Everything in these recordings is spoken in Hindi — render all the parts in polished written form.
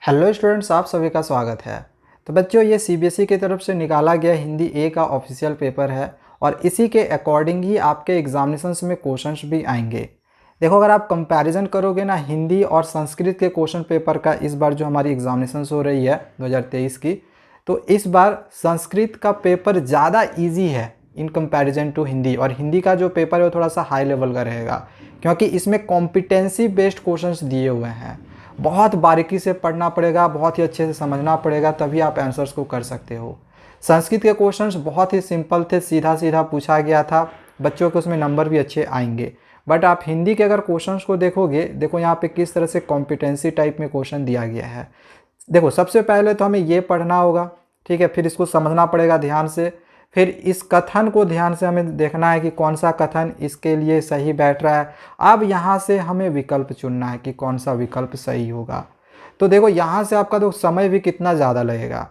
हेलो स्टूडेंट्स, आप सभी का स्वागत है। तो बच्चों, ये सीबीएसई की तरफ से निकाला गया हिंदी ए का ऑफिशियल पेपर है और इसी के अकॉर्डिंग ही आपके एग्जामिनेशंस में क्वेश्चंस भी आएंगे। देखो, अगर आप कंपैरिजन करोगे ना हिंदी और संस्कृत के क्वेश्चन पेपर का, इस बार जो हमारी एग्जामिनेशंस हो रही है 2023 की, तो इस बार संस्कृत का पेपर ज़्यादा ईजी है इन कंपैरिजन टू हिंदी। और हिंदी का जो पेपर है वो थोड़ा सा हाई लेवल का रहेगा, क्योंकि इसमें कॉम्पिटेंसी बेस्ड क्वेश्चंस दिए हुए हैं। बहुत बारीकी से पढ़ना पड़ेगा, बहुत ही अच्छे से समझना पड़ेगा, तभी आप आंसर्स को कर सकते हो। संस्कृत के क्वेश्चंस बहुत ही सिंपल थे, सीधा सीधा पूछा गया था, बच्चों के उसमें नंबर भी अच्छे आएंगे। बट आप हिंदी के अगर क्वेश्चंस को देखोगे, देखो यहाँ पे किस तरह से कॉम्पिटेंसी टाइप में क्वेश्चन दिया गया है। देखो, सबसे पहले तो हमें ये पढ़ना होगा, ठीक है, फिर इसको समझना पड़ेगा ध्यान से, फिर इस कथन को ध्यान से हमें देखना है कि कौन सा कथन इसके लिए सही बैठ रहा है। अब यहाँ से हमें विकल्प चुनना है कि कौन सा विकल्प सही होगा। तो देखो, यहाँ से आपका तो समय भी कितना ज़्यादा लगेगा।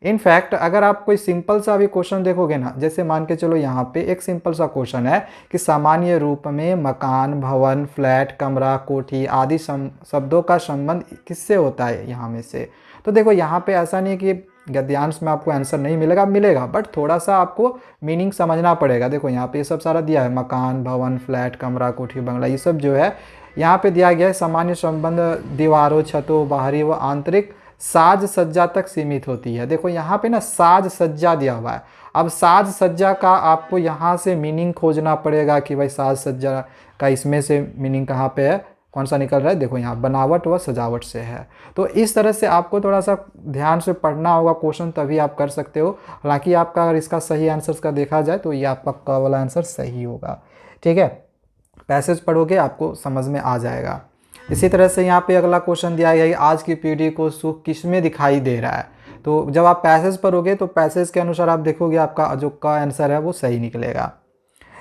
इनफैक्ट अगर आप कोई सिंपल सा भी क्वेश्चन देखोगे ना, जैसे मान के चलो यहाँ पे एक सिंपल सा क्वेश्चन है कि सामान्य रूप में मकान, भवन, फ्लैट, कमरा, कोठी आदि शब्दों का संबंध किससे होता है यहाँ में से। तो देखो, यहाँ पे ऐसा नहीं है कि गद्यांश में आपको आंसर नहीं मिलेगा, मिलेगा, बट थोड़ा सा आपको मीनिंग समझना पड़ेगा। देखो यहाँ पे ये सब सारा दिया है, मकान, भवन, फ्लैट, कमरा, कोठी, बंगला, ये सब जो है यहाँ पे दिया गया है। सामान्य संबंध दीवारों, छतों, बाहरी व आंतरिक साज सज्जा तक सीमित होती है। देखो यहाँ पे ना साज सज्जा दिया हुआ है। अब साज सज्जा का आपको यहाँ से मीनिंग खोजना पड़ेगा कि भाई साज सज्जा का इसमें से मीनिंग कहाँ पे है, कौन सा निकल रहा है। देखो यहाँ बनावट व सजावट से है। तो इस तरह से आपको थोड़ा सा ध्यान से पढ़ना होगा क्वेश्चन, तभी आप कर सकते हो। हालांकि आपका अगर इसका सही आंसर्स का देखा जाए तो ये आपका क वाला आंसर सही होगा, ठीक है। पैसेज पढ़ोगे आपको समझ में आ जाएगा। इसी तरह से यहाँ पे अगला क्वेश्चन दिया गया है कि आज की पीढ़ी को सुख किसमें दिखाई दे रहा है। तो जब आप पैसेज पढ़ोगे तो पैसेज के अनुसार आप देखोगे आपका जो का आंसर है वो सही निकलेगा।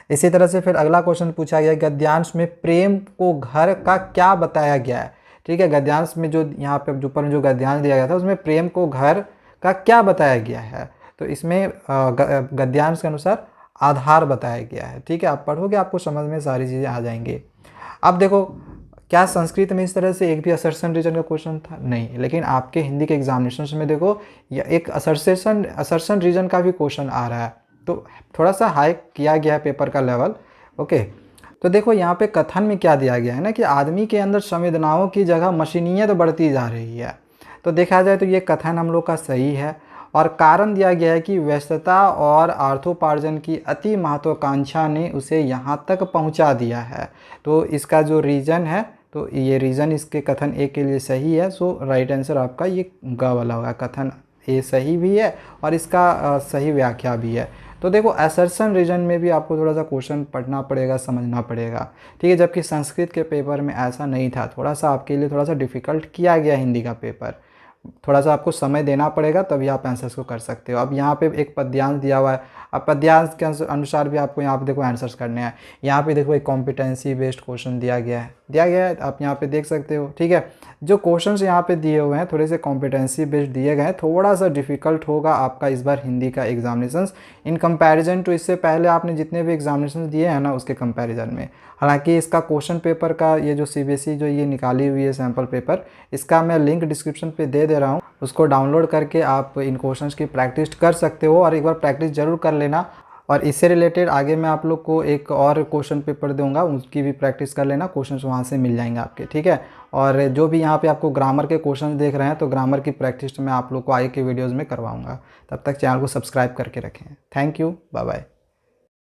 इसी तरह से फिर अगला क्वेश्चन पूछा गया, गद्यांश में प्रेम को घर का क्या बताया गया है। ठीक है, गद्यांश में जो यहाँ पे ऊपर में जो गद्यांश दिया गया था उसमें प्रेम को घर का क्या बताया गया है। तो इसमें गद्यांश के अनुसार आधार बताया गया है। ठीक है, आप पढ़ोगे आपको समझ में सारी चीज़ें आ जाएंगी। अब देखो, क्या संस्कृत में इस तरह से एक भी असर्शन रीजन का क्वेश्चन था? नहीं, लेकिन आपके हिंदी के एग्जामिनेशन में देखो एक असर्शन रीजन का भी क्वेश्चन आ रहा है। तो थोड़ा सा हाई किया गया है पेपर का लेवल। ओके, तो देखो यहाँ पे कथन में क्या दिया गया है ना कि आदमी के अंदर संवेदनाओं की जगह मशीनियत बढ़ती जा रही है। तो देखा जाए तो ये कथन हम लोग का सही है। और कारण दिया गया है कि व्यस्तता और अर्थोपार्जन की अति महत्वाकांक्षा ने उसे यहाँ तक पहुँचा दिया है। तो इसका जो रीज़न है, तो ये रीज़न इसके कथन ए के लिए सही है। सो राइट आंसर आपका ये ग वाला होगा। कथन ए सही भी है और इसका सही व्याख्या भी है। तो देखो, असर्शन रीजन में भी आपको थोड़ा सा क्वेश्चन पढ़ना पड़ेगा, समझना पड़ेगा, ठीक है। जबकि संस्कृत के पेपर में ऐसा नहीं था, थोड़ा सा आपके लिए थोड़ा सा डिफ़िकल्ट किया गया हिंदी का पेपर। थोड़ा सा आपको समय देना पड़ेगा, तभी आप आंसर्स को कर सकते हो। अब यहाँ पे एक पद्यांश दिया हुआ है, अब पद्यांश के अनुसार भी आपको यहाँ पे देखो आंसर्स करने हैं। यहाँ पे देखो एक कॉम्पिटेंसी बेस्ड क्वेश्चन दिया गया है, आप यहाँ पे देख सकते हो, ठीक है। जो क्वेश्चंस यहाँ पे दिए हुए हैं थोड़े से कॉम्पिटेंसी बेस्ड दिए गए हैं, थोड़ा सा डिफिकल्ट होगा आपका इस बार हिंदी का एग्जामिनेशंस इन कंपैरिजन टू इससे पहले आपने जितने भी एग्जामिनेशंस दिए हैं ना उसके कंपैरिजन में। हालांकि इसका क्वेश्चन पेपर का ये जो सीबीएसई जो ये निकाली हुई है सैम्पल पेपर, इसका मैं लिंक डिस्क्रिप्शन पे दे रहा हूँ, उसको डाउनलोड करके आप इन क्वेश्चंस की प्रैक्टिस कर सकते हो और एक बार प्रैक्टिस जरूर कर लेना। और इससे रिलेटेड आगे मैं आप लोग को एक और क्वेश्चन पेपर दूंगा, उसकी भी प्रैक्टिस कर लेना, क्वेश्चंस वहाँ से मिल जाएंगे आपके, ठीक है। और जो भी यहाँ पे आपको ग्रामर के क्वेश्चन देख रहे हैं, तो ग्रामर की प्रैक्टिस मैं आप लोग को आगे के वीडियोज़ में करवाऊँगा। तब तक चैनल को सब्सक्राइब करके रखें। Thank you, bye bye.